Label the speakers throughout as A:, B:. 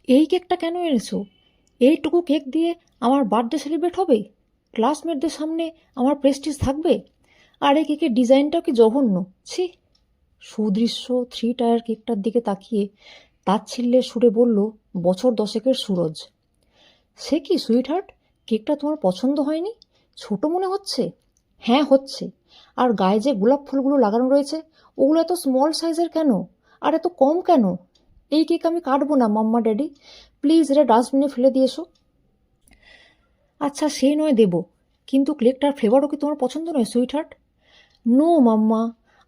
A: এই কেকটা কেন এনেছো? এইটুকু কেক দিয়ে আমার বার্থডে সেলিব্রেট হবে? ক্লাসমেটদের সামনে আমার প্রেস্টিজ থাকবে? আর এই কেকের ডিজাইনটাও কি জঘন্য! ছি! সুদৃশ্য 3 টায়ার কেকটার দিকে তাকিয়ে তাচ্ছিল্যের সুরে বলল বছর দশেকের সুরজ। সে কি সুইটহার্ট, কেকটা তোমার পছন্দ হয়নি? ছোট মনে হচ্ছে? হ্যাঁ হচ্ছে। আর গায়ে যে গোলাপ ফুলগুলো লাগানো রয়েছে, ওগুলো এত স্মল সাইজের কেন? আর এত কম কেন? এই কেক আমি কাটবো না মাম্মা ড্যাডি, প্লিজ এটা ডাস্টবিনে ফেলে দিয়ে এসো। আচ্ছা সে নয় দেব, কিন্তু কেকটার ফ্লেভারও কি তোমার পছন্দ নয় সুইটহার্ট? নো মাম্মা,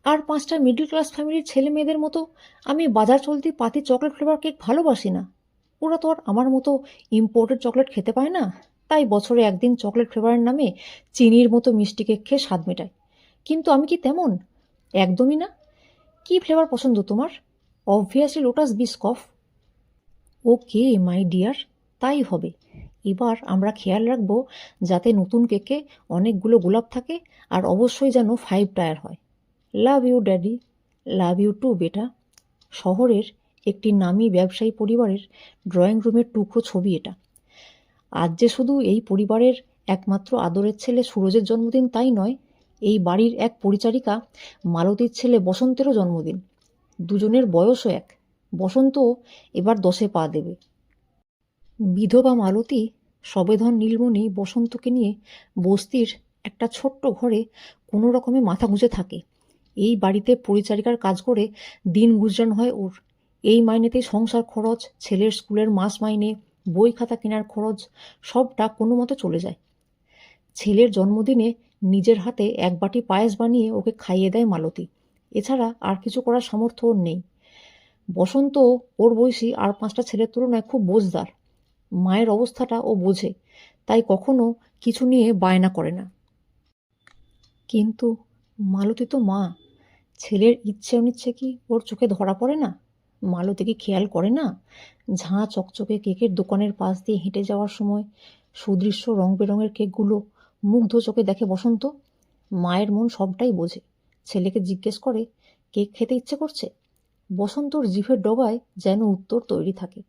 A: আর 5টা মিডল ক্লাস ফ্যামিলির ছেলে মেয়েদের মতো আমি বাজার চলতি পাতি চকলেট ফ্লেভার কেক ভালোবাসি না। ওরা তো আর আমার মতো ইম্পোর্টেড চকলেট খেতে পায় না, তাই বছরে একদিন চকলেট ফ্লেভারের নামে চিনির মতো মিষ্টি কেক খেয়ে স্বাদ মেটায়। কিন্তু আমি কি তেমন? একদমই না। কি ফ্লেভার পছন্দ তোমার? Obviously lotus বিস্কফ। Okay my dear, তাই হবে। এবার আমরা খেয়াল রাখবো যাতে নতুন কেকে অনেকগুলো গোলাপ থাকে, আর অবশ্যই যেন 5 টায়ার হয়। Love you daddy. Love you too বেটা। শহরের একটি নামী ব্যবসায়ী পরিবারের ড্রয়িং রুমের টুকরো ছবি এটা। আজ যে শুধু এই পরিবারের একমাত্র আদরের ছেলে সুরজের জন্মদিন তাই নয়, এই বাড়ির এক পরিচারিকা মালতীর ছেলে বসন্তেরও জন্মদিন। দুজনের বয়সও এক। বসন্ত এবার 10-এ পা দেবে। বিধবা মালতী সবেধন নীলমণি বসন্তকে নিয়ে বস্তির একটা ছোট্ট ঘরে কোনো রকমে মাথা গুঁজে থাকে। এই বাড়িতে পরিচারিকার কাজ করে দিন গুজরান হয় ওর। এই মাইনেতেই সংসার খরচ, ছেলের স্কুলের মাস মাইনে, বই খাতা কেনার খরচ, সবটা কোনো মতে চলে যায়। ছেলের জন্মদিনে নিজের হাতে এক বাটি পায়েস বানিয়ে ওকে খাইয়ে দেয় মালতী। এছাড়া আর কিছু করার সামর্থ্য ওর নেই। বসন্ত ওর বয়সী আর 5টা ছেলের তুলনায় খুব বোঝদার। মায়ের অবস্থাটা ও বোঝে, তাই কখনো কিছু নিয়ে বায়না করে না। কিন্তু মালতী তো মা, ছেলের ইচ্ছে অনিচ্ছে কি ওর চোখে ধরা পড়ে না? মালতী কি খেয়াল করে না ঝাঁ চকচকে কেকের দোকানের পাশ দিয়ে হেঁটে যাওয়ার সময় সুদৃশ্য রং বেরঙের কেকগুলো মুগ্ধ চোখে দেখে বসন্ত? মায়ের মন সবটাই বোঝে। ছেলেকে জিজ্ঞেস করে, কেক খেতে ইচ্ছে করছে? বসন্তর জিভের ডগায় যেন উত্তর তৈরি থাকে।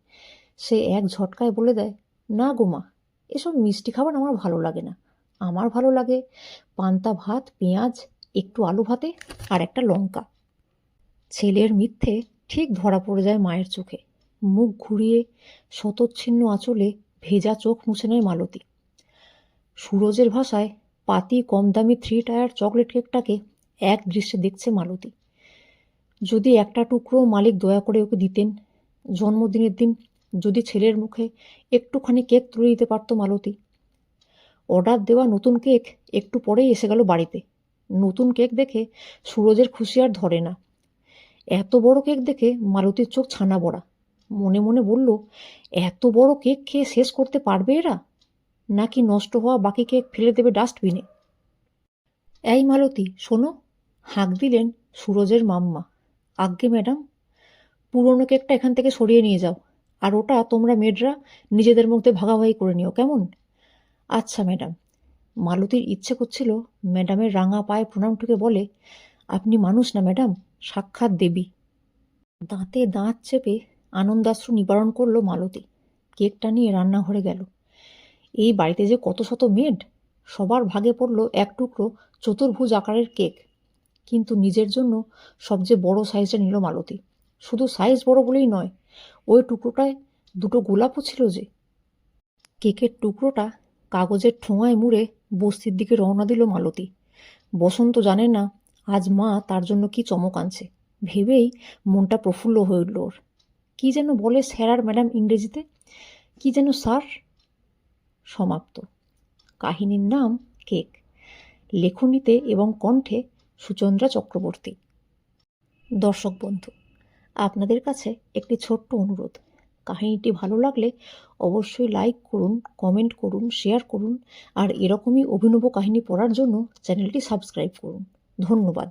A: সে এক ঝটকায় বলে দেয়, না গো মা, এসব মিষ্টি খাবার আমার ভালো লাগে না। আমার ভালো লাগে পান্তা ভাত, পেঁয়াজ, একটু আলু ভাতে আর একটা লঙ্কা। ছেলের মিথ্যে ঠিক ধরা পড়ে যায় মায়ের চোখে। মুখ ঘুরিয়ে শতচ্ছিন্ন আঁচলে ভেজা চোখ মুছে নেয় মালতী। সুরজের ভাষায় পাতি কম দামি 3 টায়ার চকলেট কেকটাকে এক দৃশ্যে দেখছে মালতী। যদি একটা টুকরো মালিক দয়া করে ওকে দিতেন। জন্মদিনের দিন যদি ছেলের মুখে একটুখানি কেক তুলে দিতে পারত মালতী। অর্ডার দেওয়া নতুন কেক একটু পরেই এসে গেল বাড়িতে। নতুন কেক দেখে সুরজের খুশি আর ধরে না। এত বড় কেক দেখে মালতীর চোখ ছানা বড়া। মনে মনে বলল, এত বড় কেক খেয়ে শেষ করতে পারবে এরা, নাকি নষ্ট হওয়া বাকি কেক ফেলে দেবে ডাস্টবিনে? এই মালতী শোনো, হাঁক দিলেন সুরজের মাম্মা। আজ্ঞে ম্যাডাম। পুরনো কেকটা এখান থেকে সরিয়ে নিয়ে যাও, আর ওটা তোমরা মেয়েরা নিজেদের মধ্যে ভাগাভাগি করে নিও, কেমন? আচ্ছা ম্যাডাম। মালতীর ইচ্ছে করছিল ম্যাডামের রাঙা পায়ে প্রণাম ঠুকে বলে, আপনি মানুষ না ম্যাডাম, সাক্ষাৎ দেবী। দাঁতে দাঁত চেপে আনন্দাশ্রু নিবারণ করল মালতী। কেকটা নিয়ে রান্নাঘরে গেল। এই বাড়িতে যে কত শত মেড, সবার ভাগে পড়ল এক টুকরো চতুর্ভুজ আকারের কেক। কিন্তু নিজের জন্য সবচেয়ে বড় সাইজটা নিল মালতী। শুধু সাইজ বড় বলেই নয়, ওই টুকরোটায় 2টো গোলাপও ছিল যে। কেকের টুকরোটা কাগজের ঠোঙায় মুড়ে বস্তির দিকে রওনা দিল মালতী। বসন্ত জানে না আজ মা তার জন্য কি চমক আনছে। ভেবেই মনটা প্রফুল্ল হয়ে উঠল ওর। কি যেন বলে স্যার আর ম্যাডাম ইংরেজিতে, কি যেন স্যার। সমাপ্ত। কাহিনীর নাম কেক। লেখনীতে এবং কণ্ঠে সুচন্দ্রা চক্রবর্তী। দর্শক বন্ধু, আপনাদের কাছে একটি ছোট্ট অনুরোধ। কাহিনীটি ভালো লাগলে অবশ্যই লাইক করুন, কমেন্ট করুন, শেয়ার করুন, আর এরকমই অভিনব কাহিনী পড়ার জন্য চ্যানেলটি সাবস্ক্রাইব করুন। ধন্যবাদ।